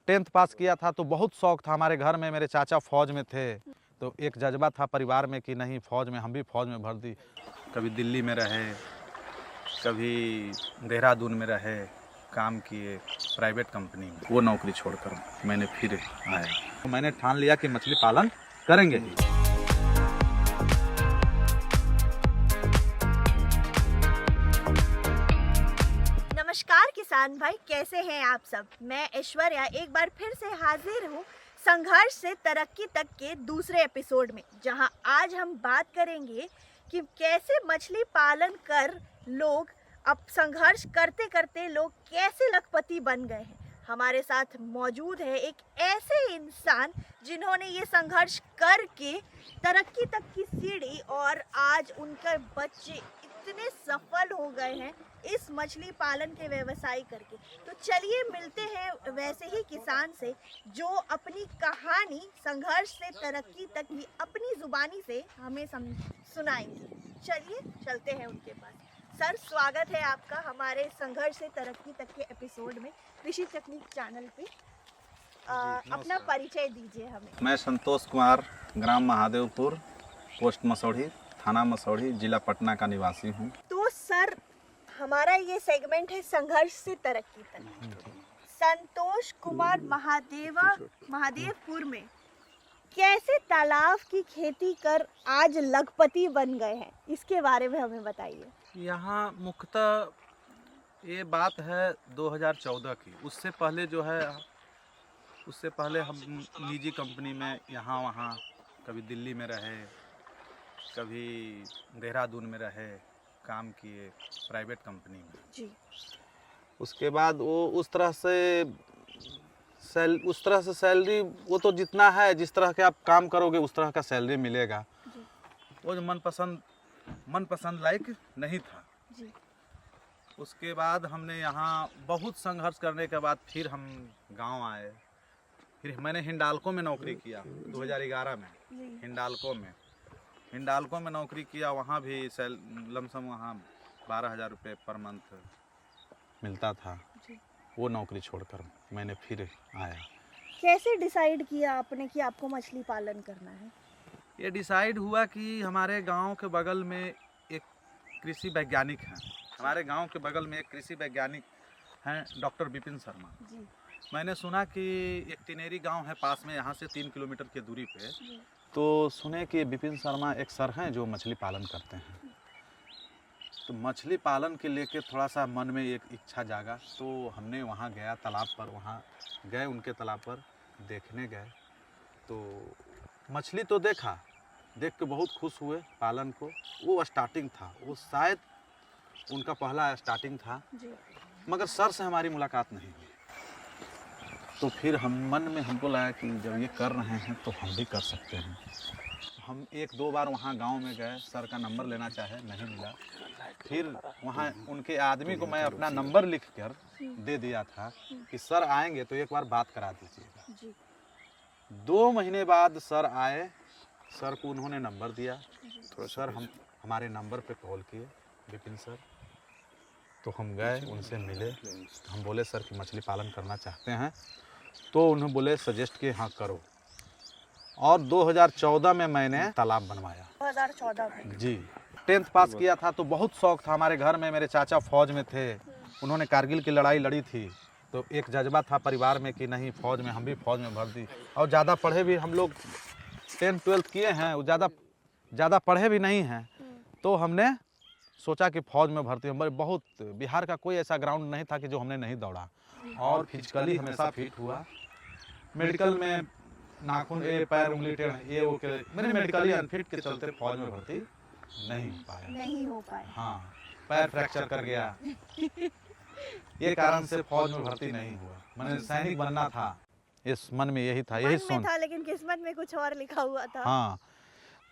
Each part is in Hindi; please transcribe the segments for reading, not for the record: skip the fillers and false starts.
10th पास किया था तो बहुत शौक था। हमारे घर में मेरे चाचा फौज में थे, तो एक जज्बा था परिवार में कि नहीं फौज में, हम भी फौज में भर्ती। कभी दिल्ली में रहे, कभी देहरादून में रहे, काम किए प्राइवेट कंपनी में। वो नौकरी छोड़कर मैंने फिर आया, तो मैंने ठान लिया कि मछली पालन करेंगे ही। नमस्कार किसान भाई, कैसे हैं आप सब। मैं ऐश्वर्या एक बार फिर से हाजिर हूँ संघर्ष से तरक्की तक के दूसरे एपिसोड में, जहां आज हम बात करेंगे कि कैसे मछली पालन कर लोग अब संघर्ष करते करते लोग कैसे लखपति बन गए हैं। हमारे साथ मौजूद है एक ऐसे इंसान जिन्होंने ये संघर्ष करके तरक्की तक की सीढ़ी, और आज उनके बच्चे इतने सफल हो गए हैं इस मछली पालन के व्यवसाय करके। तो चलिए मिलते हैं वैसे ही किसान से जो अपनी कहानी संघर्ष से तरक्की तक की अपनी जुबानी से हमें सुनाएंगे। चलिए चलते हैं उनके पास। सर, स्वागत है आपका हमारे संघर्ष से तरक्की तक के एपिसोड में, कृषि तकनीक चैनल पे। अपना परिचय दीजिए हमें। मैं संतोष कुमार, ग्राम महादेवपुर, पोस्ट मसौढ़ी, थाना मसौढ़ी, जिला पटना का निवासी हूँ। तो सर, हमारा ये सेगमेंट है संघर्ष से तरक्की तक। संतोष कुमार महादेवपुर में कैसे तालाब की खेती कर आज लखपति बन गए हैं, इसके बारे में हमें बताइए। यहाँ मुख्यतः ये बात है 2014 की। उससे पहले जो है, उससे पहले हम निजी कंपनी में यहाँ वहाँ, कभी दिल्ली में रहे, कभी देहरादून में रहे, काम किए प्राइवेट कंपनी में जी। उसके बाद वो उस तरह से सैलरी, वो तो जितना है, जिस तरह के आप काम करोगे उस तरह का सैलरी मिलेगा जी। वो जो मनपसंद लायक नहीं था जी। उसके बाद हमने यहाँ बहुत संघर्ष करने के बाद फिर हम गांव आए। फिर मैंने हिंडाल्को में नौकरी किया 2011 में। हिंडाल्को में नौकरी किया, वहाँ भी लमसम वहाँ 12,000 रुपये पर मंथ मिलता था जी। वो नौकरी छोड़कर मैंने फिर आया। कैसे डिसाइड किया आपने कि आपको मछली पालन करना है? ये डिसाइड हुआ कि हमारे गांव के बगल में एक कृषि वैज्ञानिक हैं। हमारे गांव के बगल में एक कृषि वैज्ञानिक हैं, डॉक्टर विपिन शर्मा जी। मैंने सुना कि एक टिनेरी गांव है पास में, यहाँ से 3 किलोमीटर की दूरी पे। तो सुने कि विपिन शर्मा एक सर हैं जो मछली पालन करते हैं। तो मछली पालन के लेके थोड़ा सा मन में एक इच्छा जागा, तो हमने वहाँ गया तालाब पर, वहाँ गए उनके तालाब पर देखने गए। तो मछली तो देख के बहुत खुश हुए पालन को। वो स्टार्टिंग था, वो शायद उनका पहला स्टार्टिंग था जी। मगर सर से हमारी मुलाकात नहीं हुई। तो फिर मन में हमको लगा कि जब ये कर रहे हैं तो हम भी कर सकते हैं। हम 1-2 बार वहाँ गांव में गए, सर का नंबर लेना चाहे, नहीं मिला। फिर वहाँ उनके आदमी को मैं अपना नंबर लिख कर दे दिया था कि सर आएंगे तो एक बार बात करा दीजिएगा। 2 महीने बाद सर आए, सर को उन्होंने नंबर दिया। तो सर हमारे नंबर पे कॉल किए, विपिन सर। तो हम गए, उनसे मिले। हम बोले सर कि मछली पालन करना चाहते हैं। तो उन्होंने बोले सजेस्ट किए हाँ करो। और 2014 में मैंने तालाब बनवाया। 2014 में जी। 10th पास किया था तो बहुत शौक था। हमारे घर में मेरे चाचा फौज में थे, उन्होंने कारगिल की लड़ाई लड़ी थी। तो एक जज्बा था परिवार में कि नहीं फौज में, हम भी फौज में भर्ती। और ज़्यादा पढ़े भी, हम लोग 10th-12th किए हैं, ज़्यादा पढ़े भी नहीं हैं। तो हमने सोचा कि फौज में भर्ती। हमारे बहुत बिहार का कोई ऐसा ग्राउंड नहीं था कि जो हमने नहीं दौड़ा। और फिजिकली हमेशा फिट हुआ। मेडिकल में नाखून, पैर, उंगली टेढ़, ये वो के मैंने मेडिकली अनफिट के चलते फौज में भर्ती नहीं हो पाया। हाँ, पैर फ्रैक्चर कर गया। ये कारण से फौज में भर्ती नहीं हुआ। मैंने सैनिक बनना था, इस मन में यही था, यही सोच था, लेकिन किस्मत में कुछ और लिखा हुआ था। हाँ,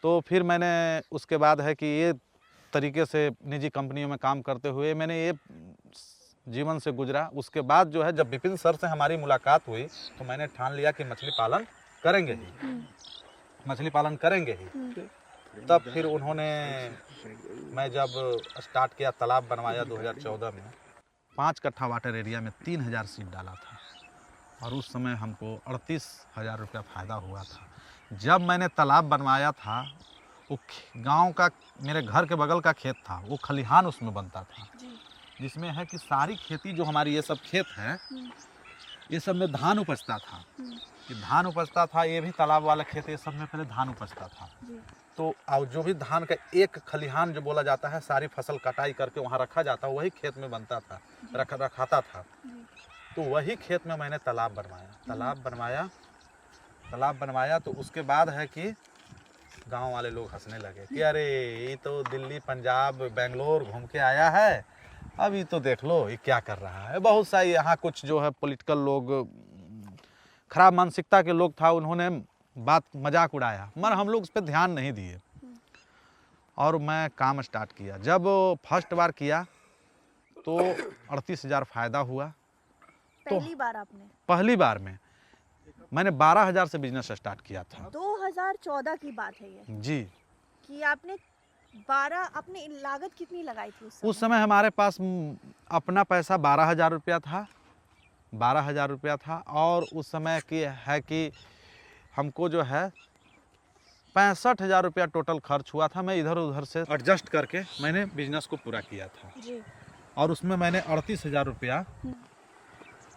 तो फिर मैंने उसके बाद है कि ये तरीके से निजी कंपनियों में काम करते हुए मैंने ये जीवन से गुजरा। उसके बाद जो है, जब विपिन सर से हमारी मुलाकात हुई तो मैंने ठान लिया कि मछली पालन करेंगे ही। तब फिर उन्होंने, मैं जब स्टार्ट किया, तालाब बनवाया 2014 में, 5 कट्ठा वाटर एरिया में 3000 सीड डाला था। और उस समय हमको 38,000 रुपया फ़ायदा हुआ था। जब मैंने तालाब बनवाया था, वो गांव का मेरे घर के बगल का खेत था, वो खलिहान उसमें बनता था, जिसमें है कि सारी खेती जो हमारी ये सब खेत है, ये सब में धान उपजता था। ये धान उपजता था, ये भी तालाब वाला खेत, ये सब में पहले धान उपजता था। तो और जो भी धान का एक खलिहान जो बोला जाता है, सारी फसल कटाई करके वहाँ रखा जाता, वही खेत में बनता था, रखाता था। तो वही खेत में मैंने तालाब बनवाया। तालाब बनवाया तो उसके बाद है कि गांव वाले लोग हंसने लगे कि अरे ये तो दिल्ली, पंजाब, बेंगलोर घूम के आया है, अभी तो देख लो ये क्या कर रहा है। बहुत सारी यहाँ कुछ जो है पॉलिटिकल लोग, खराब मानसिकता के लोग था, उन्होंने बात मजाक उड़ाया, मगर हम लोग उस पर ध्यान नहीं दिए और मैं काम स्टार्ट किया। जब फर्स्ट बार किया तो 38,000 फ़ायदा हुआ। पहली बार आपने? पहली बार में मैंने 12,000 से बिजनेस स्टार्ट किया था। 2014 की बात है ये जी। कि आपने 12, अपनी लागत कितनी लगाई थी उस समय हमारे पास अपना पैसा 12,000 रुपया था। 12,000 रुपया था और उस समय की है कि हमको जो है 65,000 रुपया टोटल खर्च हुआ था। मैं इधर उधर से एडजस्ट करके मैंने बिजनेस को पूरा किया था जी। और उसमें मैंने 38,000 रुपया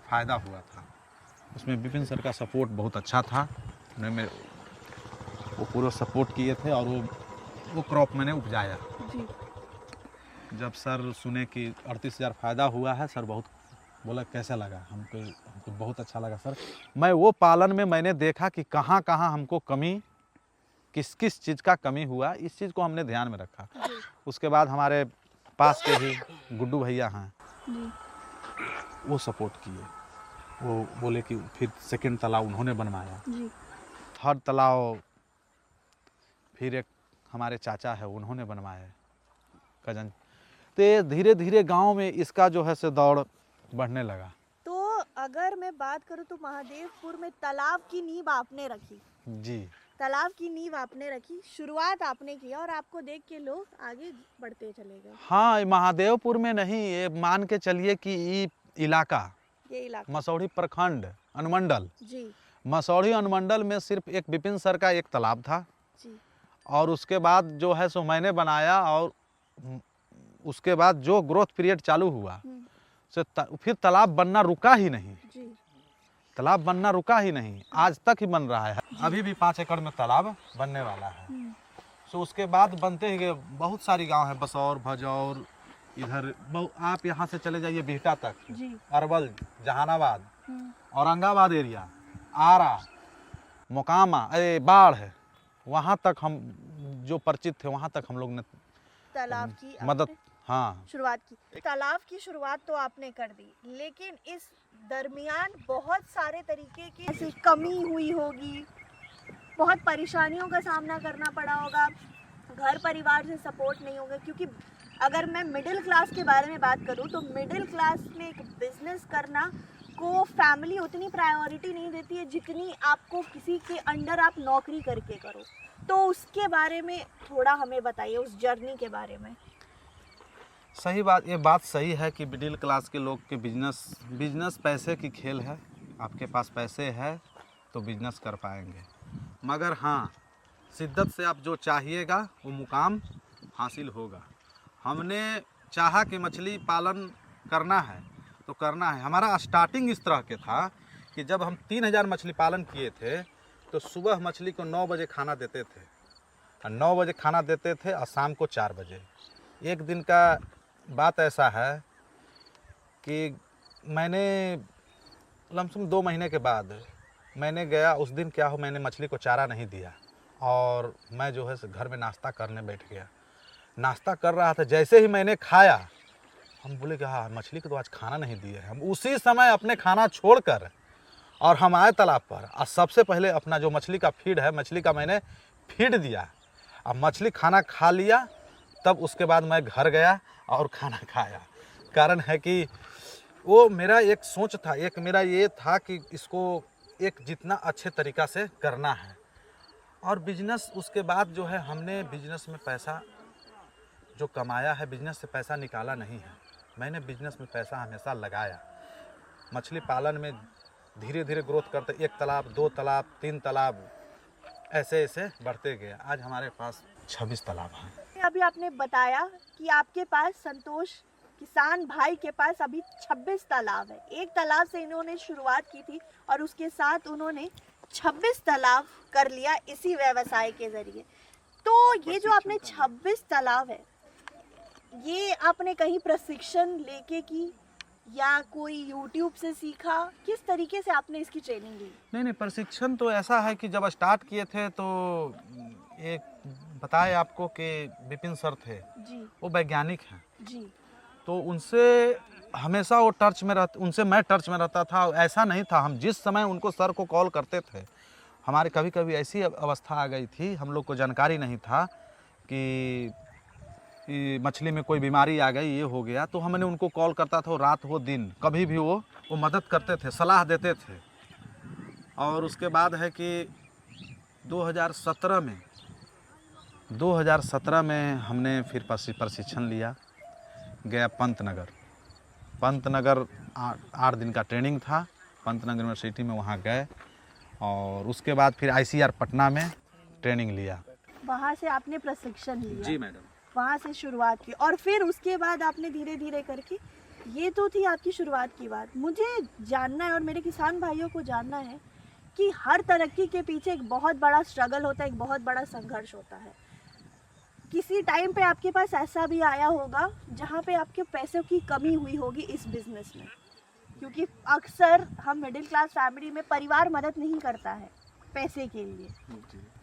फ़ायदा हुआ था। उसमें विपिन सर का सपोर्ट बहुत अच्छा था, उन्होंने वो पूरा सपोर्ट किए थे और वो क्रॉप मैंने उपजाया जी। जब सर सुने कि 38,000 फ़ायदा हुआ है, सर बहुत बोला कैसा लगा, हमको बहुत अच्छा लगा सर। मैं वो पालन में मैंने देखा कि कहाँ कहाँ हमको कमी, किस किस चीज़ का कमी हुआ, इस चीज़ को हमने ध्यान में रखा। उसके बाद हमारे पास के ही गुड्डू भैया हैं, वो सपोर्ट किए, वो बोले कि फिर सेकंड तालाब उन्होंने बनवाया, थर्ड तालाब फिर एक हमारे चाचा है उन्होंने बनवाया, कजन। तो धीरे धीरे गांव में इसका जो है से दौड़ बढ़ने लगा। तो अगर मैं बात करूं तो महादेवपुर में तालाब की नींव आपने रखी। जी। तालाब की नींव आपने रखी, शुरुआत आपने किया और आपको देख के लोग आगे बढ़ते चले गए। हाँ, महादेवपुर में नहीं, ये मान के चलिए कि ये इलाका मसौढ़ी प्रखंड अनुमंडल जी, मसौढ़ी अनुमंडल में सिर्फ एक विपिन सर का एक तालाब था जी। और उसके बाद जो है सो मैंने बनाया और उसके बाद जो ग्रोथ पीरियड चालू हुआ से फिर तालाब बनना रुका ही नहीं जी। तालाब बनना रुका ही नहीं, आज तक ही बन रहा है। अभी भी 5 एकड़ में तालाब बनने वाला है। सो उसके बाद बनते ही गए, बहुत सारी गांव है, बसौर, भजौर, इधर आप यहाँ से चले जाइए बिहटा तक, अरवल, जहानाबाद, औरंगाबाद एरिया, आरा, मोकामा, बाढ़ है, वहाँ तक हम जो परिचित थे वहाँ तक हम लोग ने तालाब की मदद शुरुआत की। तालाब की शुरुआत तो आपने कर दी, लेकिन इस दरमियान बहुत सारे तरीके की ऐसी कमी हुई होगी, बहुत परेशानियों का सामना करना पड़ा होगा, घर परिवार से सपोर्ट नहीं होगा। क्योंकि अगर मैं मिडिल क्लास के बारे में बात करूं तो मिडिल क्लास में एक बिजनेस करना को फैमिली उतनी प्रायोरिटी नहीं देती है जितनी आपको किसी के अंडर आप नौकरी करके करो। तो उसके बारे में थोड़ा हमें बताइए, उस जर्नी के बारे में। सही बात, ये बात सही है कि मिडिल क्लास के लोग के बिजनेस पैसे की खेल है। आपके पास पैसे है तो बिजनेस कर पाएंगे, मगर हाँ, शिद्दत से आप जो चाहिएगा वो मुकाम हासिल होगा। हमने चाहा कि मछली पालन करना है तो करना है। हमारा स्टार्टिंग इस तरह के था कि जब हम 3,000 मछली पालन किए थे तो सुबह मछली को 9 बजे खाना देते थे, और 9 बजे खाना देते थे और शाम को 4 बजे। एक दिन का बात ऐसा है कि मैंने लमसम 2 महीने के बाद मैंने गया, उस दिन क्या हो, मैंने मछली को चारा नहीं दिया और मैं जो है घर में नाश्ता करने बैठ गया। नाश्ता कर रहा था, जैसे ही मैंने खाया हम बोले कि हाँ, मछली को तो आज खाना नहीं दिए। हम उसी समय अपने खाना छोड़कर और हम आए तालाब पर और सबसे पहले अपना जो मछली का फीड है, मछली का मैंने फीड दिया। अब मछली खाना खा लिया, तब उसके बाद मैं घर गया और खाना खाया। कारण है कि वो मेरा एक सोच था, एक मेरा ये था कि इसको एक जितना अच्छे तरीक़ा से करना है। और बिजनेस उसके बाद जो है, हमने बिजनेस में पैसा जो कमाया है, बिजनेस से पैसा निकाला नहीं है। मैंने बिजनेस में पैसा हमेशा लगाया। मछली पालन में धीरे धीरे ग्रोथ करते 1 तालाब, 2 तालाब, 3 तालाब, ऐसे ऐसे बढ़ते गए। आज हमारे पास 26 तालाब हैं। अभी आपने बताया कि आपके पास संतोष किसान भाई के पास अभी 26 तालाब है। 1 तालाब से इन्होंने शुरुआत की थी और उसके साथ उन्होंने 26 तालाब कर लिया इसी व्यवसाय के जरिए। तो ये जो आपने 26 तालाब है, ये आपने कहीं प्रशिक्षण लेके की या कोई YouTube से सीखा? किस तरीके से आपने इसकी ट्रेनिंग ली? नहीं, प्रशिक्षण तो ऐसा है कि जब स्टार्ट किए थे तो एक बताए आपको कि विपिन सर थे जी वो वैज्ञानिक हैं जी। तो उनसे हमेशा वो टच में उनसे मैं टच में रहता था। ऐसा नहीं था, हम जिस समय उनको सर को कॉल करते थे, हमारे कभी कभी ऐसी अवस्था आ गई थी, हम लोग को जानकारी नहीं था कि मछली में कोई बीमारी आ गई, ये हो गया, तो हमने उनको कॉल करता था, रात हो दिन कभी भी वो मदद करते थे, सलाह देते थे। और उसके बाद है कि 2017 में हमने फिर प्रशिक्षण लिया, गया पंतनगर 8 दिन का ट्रेनिंग था पंतनगर यूनिवर्सिटी में, वहाँ गए और उसके बाद फिर ICR पटना में ट्रेनिंग लिया। वहाँ से आपने प्रशिक्षण लिया? जी मैडम, वहाँ से शुरुआत की और फिर उसके बाद आपने धीरे धीरे करके, ये तो थी आपकी शुरुआत की बात। मुझे जानना है और मेरे किसान भाइयों को जानना है कि हर तरक्की के पीछे एक बहुत बड़ा स्ट्रगल होता है, एक बहुत बड़ा संघर्ष होता है। किसी टाइम पे आपके पास ऐसा भी आया होगा जहाँ पे आपके पैसों की कमी हुई होगी इस बिजनेस में, क्योंकि अक्सर हम मिडिल क्लास फैमिली में परिवार मदद नहीं करता है पैसे के लिए।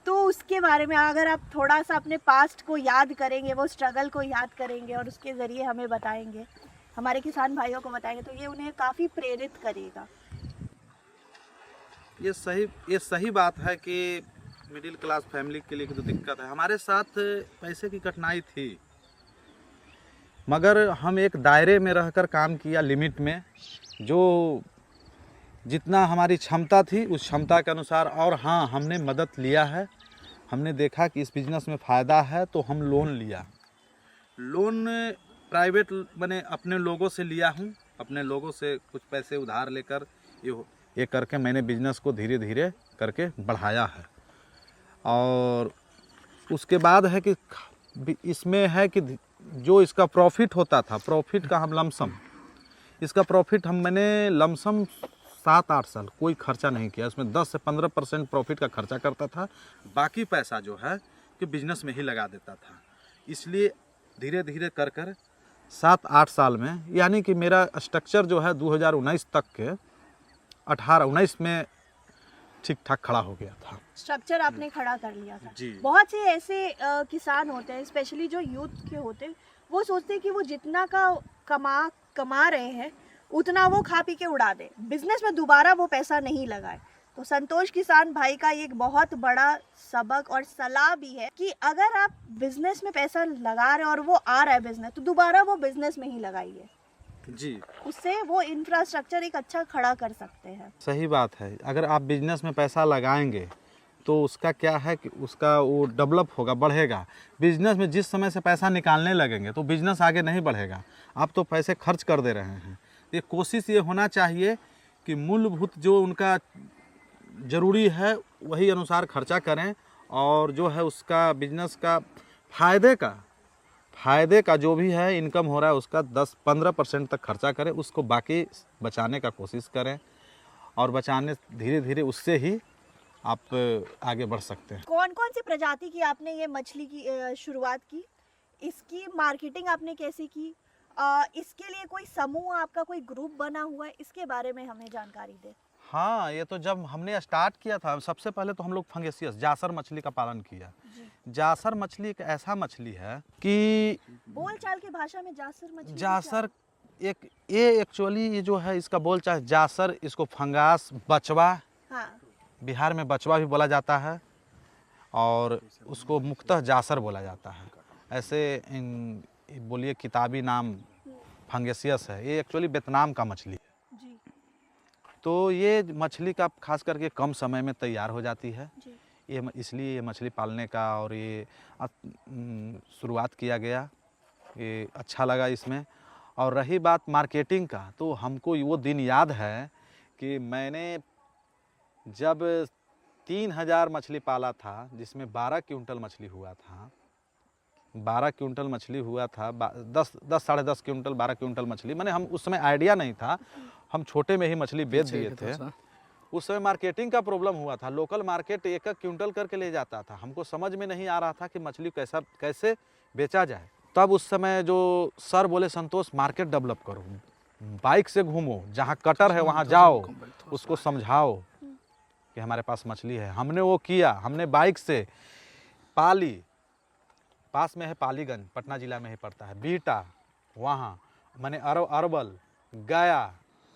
तो उसके बारे में अगर आप थोड़ा सा अपने पास्ट को याद करेंगे, वो स्ट्रगल को याद करेंगे और उसके ज़रिए हमें बताएंगे, हमारे किसान भाइयों को बताएंगे, तो ये उन्हें काफ़ी प्रेरित करेगा। ये सही बात है कि मिडिल क्लास फैमिली के लिए तो दिक्कत है। हमारे साथ पैसे की कठिनाई थी, मगर हम एक दायरे में रहकर काम किया, लिमिट में, जो जितना हमारी क्षमता थी उस क्षमता के अनुसार। और हाँ, हमने मदद लिया है, हमने देखा कि इस बिज़नेस में फ़ायदा है तो हम लोन लिया। लोन प्राइवेट मैंने अपने लोगों से लिया हूँ, अपने लोगों से कुछ पैसे उधार लेकर ये करके मैंने बिज़नेस को धीरे धीरे करके बढ़ाया है। और उसके बाद है कि इसमें है कि जो इसका प्रॉफिट होता था, प्रॉफिट का हम लमसम, इसका प्रॉफिट मैंने लमसम 7-8 साल कोई खर्चा नहीं किया, उसमें 10 से 15% प्रॉफिट का खर्चा करता था, बाकी पैसा जो है कि बिजनेस में ही लगा देता था। इसलिए धीरे धीरे कर 7-8 साल में, यानी कि मेरा स्ट्रक्चर जो है 2019 तक के 18-19 में ठीक ठाक खड़ा हो गया था। स्ट्रक्चर आपने खड़ा कर लिया था जी। बहुत से ऐसे किसान होते हैं, स्पेशली जो यूथ के होते हैं, वो सोचते हैं कि वो जितना का कमा रहे हैं उतना वो खा पी के उड़ा दे, बिजनेस में दोबारा वो पैसा नहीं लगाए। तो संतोष किसान भाई का एक बहुत बड़ा सबक और सलाह भी है कि अगर आप बिजनेस में पैसा लगा रहे हैं और वो आ रहा है बिजनेस, तो दोबारा वो बिजनेस में ही लगाइए जी, उससे वो इंफ्रास्ट्रक्चर एक अच्छा खड़ा कर सकते हैं। सही बात है। अगर आप बिजनेस में पैसा लगाएंगे तो उसका क्या है कि उसका वो डेवलप होगा, बढ़ेगा। बिजनेस में जिस समय से पैसा निकालने लगेंगे तो बिजनेस आगे नहीं बढ़ेगा। आप तो पैसे खर्च कर दे रहे हैं। ये कोशिश ये होना चाहिए कि मूलभूत जो उनका ज़रूरी है वही अनुसार खर्चा करें, और जो है उसका बिजनेस का फ़ायदे का जो भी है इनकम हो रहा है उसका 10-15% तक खर्चा करें, उसको बाकी बचाने का कोशिश करें, और बचाने धीरे धीरे उससे ही आप आगे बढ़ सकते हैं। कौन कौन सी प्रजाति की आपने ये मछली की शुरुआत की, इसकी मार्केटिंग आपने कैसे की, इसके लिए कोई समूह आपका, कोई ग्रुप बना हुआ है, इसके बारे में हमें जानकारी दें। हाँ, ये तो जब हमने स्टार्ट किया था, सबसे पहले तो हम लोग फंगेसियस जासर मछली का पालन किया। जासर मछली एक ऐसा मछली है कि बोलचाल की भाषा में जासर मछली, जासर ये एक्चुअली ये जो है इसका बोलचाल जासर, इसको फंगास, बचवा, हाँ, बिहार में बचवा भी बोला जाता है, और उसको मुख्यतः जासर बोला जाता है। ऐसे बोलिए किताबी नाम फंगेसियस है। ये एक्चुअली वियतनाम का मछली है जी। तो ये मछली का खास करके कम समय में तैयार हो जाती है जी। ये, इसलिए ये मछली पालने का और ये शुरुआत किया गया, ये अच्छा लगा इसमें। और रही बात मार्केटिंग का, तो हमको वो दिन याद है कि मैंने जब 3000 मछली पाला था, जिसमें 12 क्विंटल मछली हुआ था, 12 क्विंटल मछली हुआ था, 10 साढ़े 10 क्विंटल 12 क्विंटल मछली, मैंने हम उस समय आइडिया नहीं था, हम छोटे में ही मछली बेच दिए थे। उस समय मार्केटिंग का प्रॉब्लम हुआ था, लोकल मार्केट एक क्विंटल करके ले जाता था, हमको समझ में नहीं आ रहा था कि मछली कैसे बेचा जाए। तब उस समय जो सर बोले, संतोष मार्केट डेवलप करो, बाइक से घूमो, जहाँ कटर है वहाँ जाओ, उसको समझाओ कि हमारे पास मछली है। हमने वो किया, हमने बाइक से पाली, पास में है पालीगंज, पटना जिला में ही पड़ता है, बीटा, वहाँ मैंने अरवल, गया,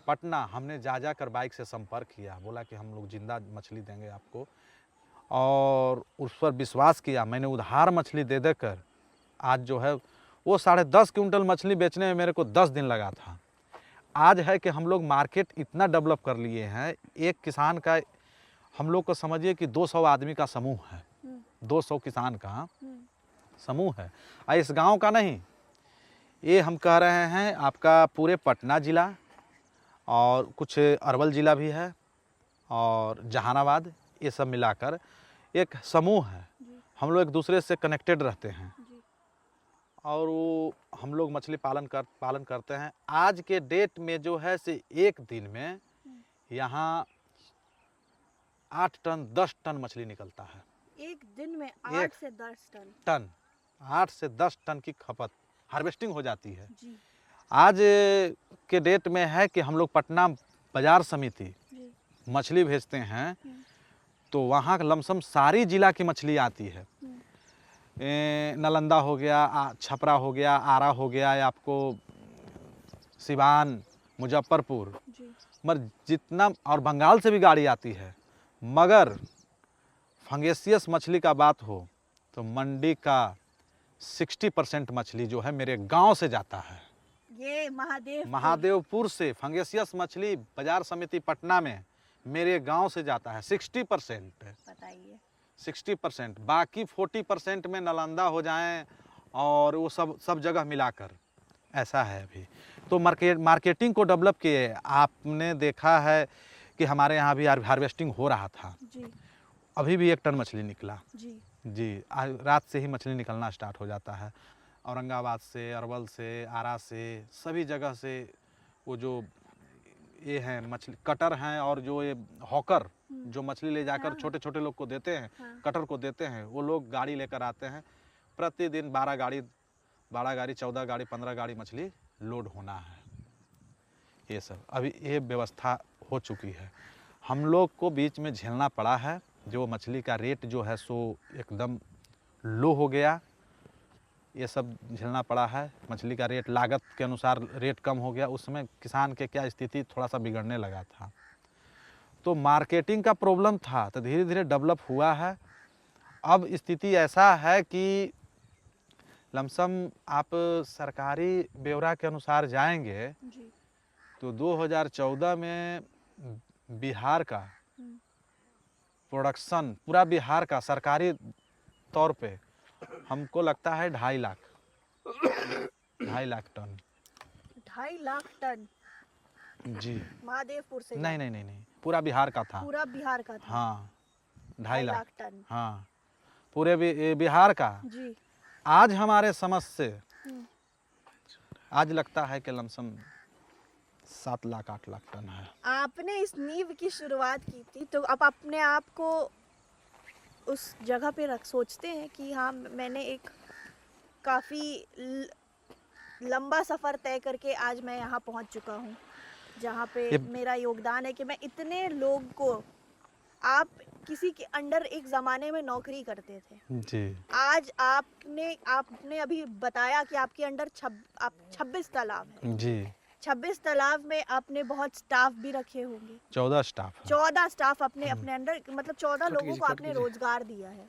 पटना, हमने जा कर बाइक से संपर्क किया, बोला कि हम लोग जिंदा मछली देंगे आपको, और उस पर विश्वास किया। मैंने उधार मछली दे देकर आज जो है वो 10.5 क्विंटल मछली बेचने में मेरे को 10 दिन लगा था। आज है कि हम लोग मार्केट इतना डेवलप कर लिए हैं, एक किसान का हम लोग को समझिए कि 200 आदमी का समूह है, 200 किसान का समूह है। इस गांव का नहीं, ये हम कह रहे हैं आपका पूरे पटना ज़िला और कुछ अरवल ज़िला भी है और जहानाबाद, ये सब मिलाकर एक समूह है। हम लोग एक दूसरे से कनेक्टेड रहते हैं और वो हम लोग मछली पालन करते हैं। आज के डेट में जो है से एक दिन में यहाँ 8 टन 10 टन मछली निकलता है। एक दिन में 8 से 10 टन 8 से 10 टन की खपत हार्वेस्टिंग हो जाती है जी। आज के डेट में है कि हम लोग पटना बाजार समिति मछली भेजते हैं तो वहाँ लमसम सारी जिला की मछली आती है। नालंदा हो गया, छपरा हो गया, आरा हो गया, या आपको सिवान, मुजफ्फरपुर, मगर जितना, और बंगाल से भी गाड़ी आती है। मगर फंगेसियस मछली का बात हो तो मंडी का 60% मछली जो है मेरे गांव से जाता है। ये महादेवपुर से फंगेसियस मछली बाजार समिति पटना में मेरे गांव से जाता है 60%। बताइए 60%, बाकी 40% में नालंदा हो जाएं और वो सब जगह मिलाकर ऐसा है। अभी तो मार्केटिंग को डेवलप किए। आपने देखा है कि हमारे यहाँ भी हार्वेस्टिंग हो रहा था जी। अभी भी 1 टन मछली निकला जी। आज रात से ही मछली निकलना स्टार्ट हो जाता है। औरंगाबाद से, अरवल से, आरा से, सभी जगह से वो जो ये हैं मछली कटर हैं और जो ये हॉकर जो मछली ले जाकर छोटे छोटे लोग को देते हैं, कटर को देते हैं, वो लोग गाड़ी लेकर आते हैं। प्रतिदिन 12 गाड़ी 14 गाड़ी 15 गाड़ी मछली लोड होना है। ये सब अभी ये व्यवस्था हो चुकी है। हम लोग को बीच में झेलना पड़ा है, जो मछली का रेट जो है सो एकदम लो हो गया, ये सब झेलना पड़ा है। मछली का रेट लागत के अनुसार रेट कम हो गया। उस समय किसान के क्या स्थिति थोड़ा सा बिगड़ने लगा था, तो मार्केटिंग का प्रॉब्लम था, तो धीरे धीरे डेवलप हुआ है। अब स्थिति ऐसा है कि लमसम आप सरकारी ब्यौरा के अनुसार जाएंगे जी। तो 2014 में बिहार का प्रोडक्शन, पूरा बिहार का सरकारी तौर पे हमको लगता है 2.5 लाख टन। 2.5 लाख टन जी। महादेवपुर से? नहीं, पूरा बिहार का था। पूरा बिहार का था? हाँ, 2.5 लाख टन। हाँ, पूरे बिहार का जी। आज हमारे समझ से आज लगता है कि लमसम 7 लाख 8 लाख टन है। आपने इस नींव की शुरुआत की थी, तो अब अपने आप को उस जगह पे सोचते हैं कि हाँ, मैंने एक काफ़ी लंबा सफ़र तय करके आज मैं यहाँ पहुँच चुका हूँ, जहाँ पे मेरा योगदान है कि मैं इतने लोग को, आप किसी के अंडर एक ज़माने में नौकरी करते थे जी, आज आपने अभी बताया कि आपके अंडर 26 तालाब है जी। 26 तालाब में आपने बहुत स्टाफ भी रखे होंगे। 14 स्टाफ 14 स्टाफ अपने अंडर, मतलब 14 लोगों को आपने रोजगार दिया है,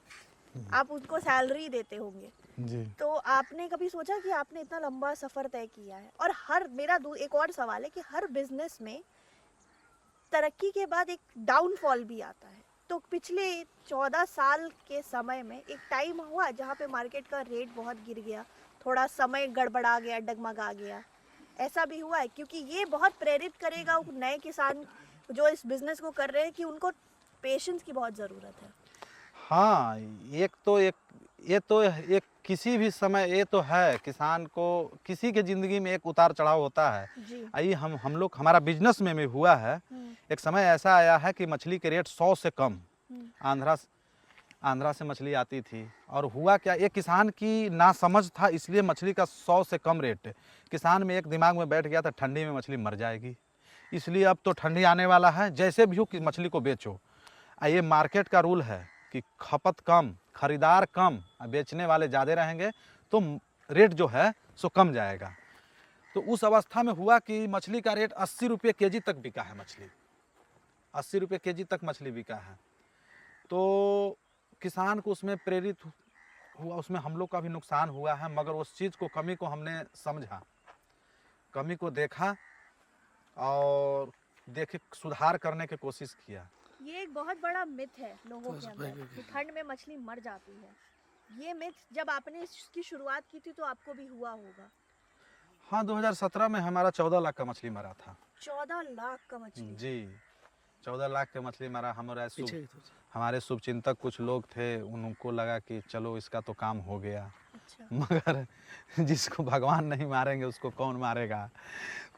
आप उनको सैलरी देते होंगे जी। तो आपने कभी सोचा कि आपने इतना लंबा सफर तय किया है? और मेरा एक और सवाल है कि हर बिजनेस में तरक्की के बाद एक डाउनफॉल भी आता है, तो पिछले 14 साल के समय में एक टाइम हुआ जहाँ पे मार्केट का रेट बहुत गिर गया, थोड़ा समय गड़बड़ा गया, डगमगा गया, ऐसा भी हुआ है? क्योंकि ये बहुत प्रेरित करेगा नए किसान जो इस बिजनेस को कर रहे हैं कि उनको पेशेंस की बहुत ज़रूरत है। हाँ, ये तो एक किसी भी समय ये तो है, किसान को किसी के ज़िंदगी में एक उतार चढ़ाव होता है। जी। आइए हम लोग हमारा बिजनेस में भी हुआ है। एक समय ऐसा आया है कि मछली के रेट 100 से कम आंध्रा से मछली आती थी, और हुआ क्या, ये किसान की नासमझ था, इसलिए मछली का 100 से कम रेट किसान में एक दिमाग में बैठ गया था, ठंडी में मछली मर जाएगी, इसलिए अब तो ठंडी आने वाला है, जैसे भी हो कि मछली को बेचो। ये मार्केट का रूल है कि खपत कम, खरीदार कम, बेचने वाले ज़्यादा रहेंगे तो रेट जो है सो कम जाएगा। तो उस अवस्था में हुआ कि मछली का रेट 80 रुपये के जी तक बिका है, मछली 80 रुपये के जी तक मछली बिका है। तो किसान को उसमें प्रेरित हुआ, उसमें हम लोग का भी नुकसान हुआ है, मगर उस चीज़ को, कमी को हमने समझा, कमी को देखा और देखे सुधार करने की कोशिश किया। ये एक बहुत बड़ा मिथ है लोगों के अंदर कि ठंड में मछली मर जाती है। ये मिथ जब आपने इसकी शुरुआत की थी तो आपको भी हुआ होगा। हाँ, 2017 में हमारा 14 लाख का मछली मरा था। 14 लाख का मछली? जी, 14 लाख का मछली मरा। हमारे शुभचिंतक कुछ लोग थे, उनको लगा कि चलो इसका तो काम हो गया। अच्छा। मगर जिसको भगवान नहीं मारेंगे उसको कौन मारेगा।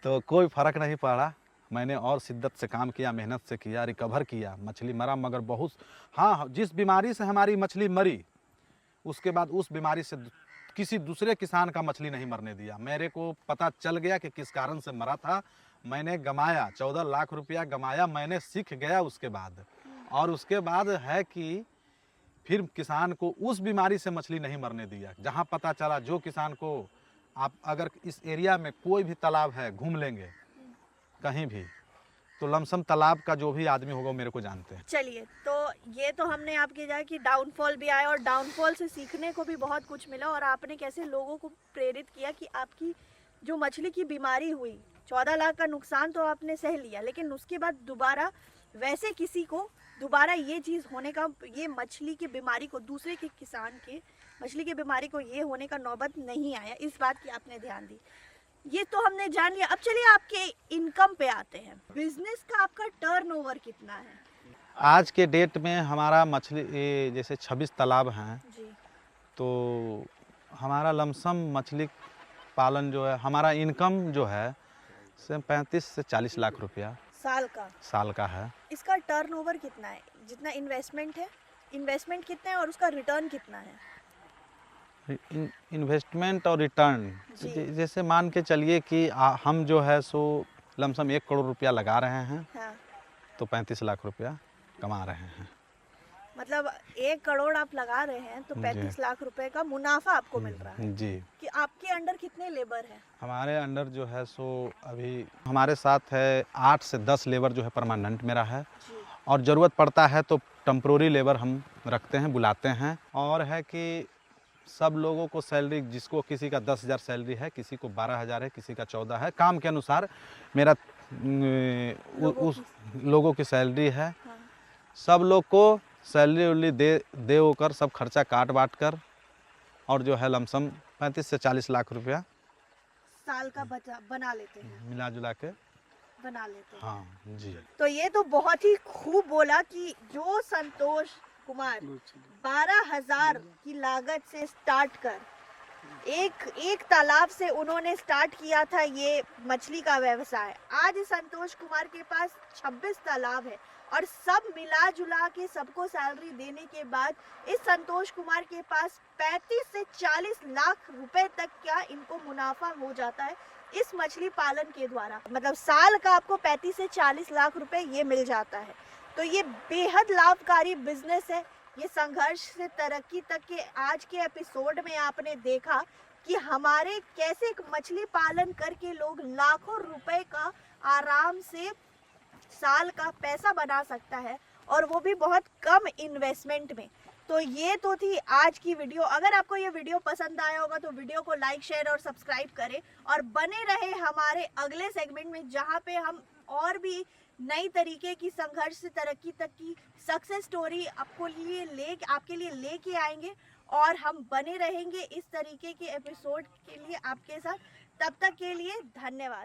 तो कोई फ़र्क नहीं पड़ा, मैंने और शिद्दत से काम किया, मेहनत से किया, रिकवर किया, मछली मरा, मगर बहुत, हाँ, जिस बीमारी से हमारी मछली मरी उसके बाद उस बीमारी से किसी दूसरे किसान का मछली नहीं मरने दिया। मेरे को पता चल गया कि किस कारण से मरा था, मैंने गमाया 14 लाख रुपया गमाया, मैंने सीख गया उसके बाद। और उसके बाद है कि फिर किसान को उस बीमारी से मछली नहीं मरने दिया। जहाँ पता चला, जो किसान को, आप अगर इस एरिया में कोई भी तालाब है, घूम लेंगे कहीं भी, तो लमसम तालाब का जो भी आदमी होगा वो मेरे को जानते हैं। चलिए, तो ये तो हमने आपके जाए कि डाउनफॉल भी आया और डाउनफॉल से सीखने को भी बहुत कुछ मिला, और आपने कैसे लोगों को प्रेरित किया कि आपकी जो मछली की बीमारी हुई, 14 लाख का नुकसान तो आपने सह लिया, लेकिन उसके बाद दोबारा वैसे किसी को दोबारा ये चीज़ होने का, ये मछली की बीमारी को, दूसरे के किसान के मछली की बीमारी को ये होने का नौबत नहीं आया, इस बात की आपने ध्यान दी। ये तो हमने जान लिया। अब चलिए आपके इनकम पे आते हैं। बिजनेस का आपका टर्नओवर कितना है आज के डेट में? हमारा मछली जैसे 26 तालाब हैं जी? तो हमारा लमसम मछली पालन जो है, हमारा इनकम जो है 35 से 40 लाख रुपया साल का है। इसका टर्नओवर कितना है? जितना इन्वेस्टमेंट है, इन्वेस्टमेंट कितना है और उसका रिटर्न कितना है? इन्वेस्टमेंट और रिटर्न जैसे मान के चलिए कि हम जो है सो लमसम 1 करोड़ रुपया लगा रहे हैं। हाँ। तो 35 लाख रुपया कमा रहे हैं। मतलब 1 करोड़ आप लगा रहे हैं तो 35 लाख रुपए का मुनाफा आपको मिल रहा है जी। कि आपके अंडर कितने लेबर हैं? हमारे अंडर जो है सो अभी हमारे साथ है 8 से 10 लेबर जो है परमानेंट मेरा है जी। और ज़रूरत पड़ता है तो टेम्प्रोरी लेबर हम रखते हैं, बुलाते हैं। और है कि सब लोगों को सैलरी, जिसको किसी का 10,000 सैलरी है, किसी को 12,000 है, किसी का 14 है, काम के अनुसार मेरा उस लोगों की सैलरी है। हाँ। सब लोग को सैलरी उली दे होकर सब खर्चा काट बांट कर, और जो है लमसम 35 से 40 लाख रुपया साल का बना लेते हैं, मिला जुला के बना लेते हैं। हाँ जी। तो ये तो बहुत ही खूब बोला कि जो संतोष कुमार 12,000 की लागत से स्टार्ट कर एक तालाब से उन्होंने स्टार्ट किया था ये मछली का व्यवसाय, आज संतोष कुमार के पास 26 तालाब है और सब मिला जुला के सबको सैलरी देने के बाद इस संतोष कुमार के पास 35 से 40 लाख रुपए तक का इनको मुनाफा हो जाता है इस मछली पालन के द्वारा। मतलब साल का आपको 35 से 40 लाख रुपए ये मिल जाता है। तो ये बेहद लाभकारी बिजनेस है। ये संघर्ष से तरक्की तक के आज के एपिसोड में आपने देखा कि हमारे कैसे मछली पालन करके लोग लाखों रुपए का आराम से साल का पैसा बना सकता है, और वो भी बहुत कम इन्वेस्टमेंट में। तो ये तो थी आज की वीडियो। अगर आपको ये वीडियो पसंद आया होगा तो वीडियो को लाइक, शेयर और सब्सक्राइब करें और बने रहे हमारे अगले सेगमेंट में, जहाँ पे हम और भी नई तरीके की संघर्ष से तरक्की तक की सक्सेस स्टोरी आपके लिए लेके आएंगे, और हम बने रहेंगे इस तरीके के एपिसोड के लिए आपके साथ। तब तक के लिए धन्यवाद।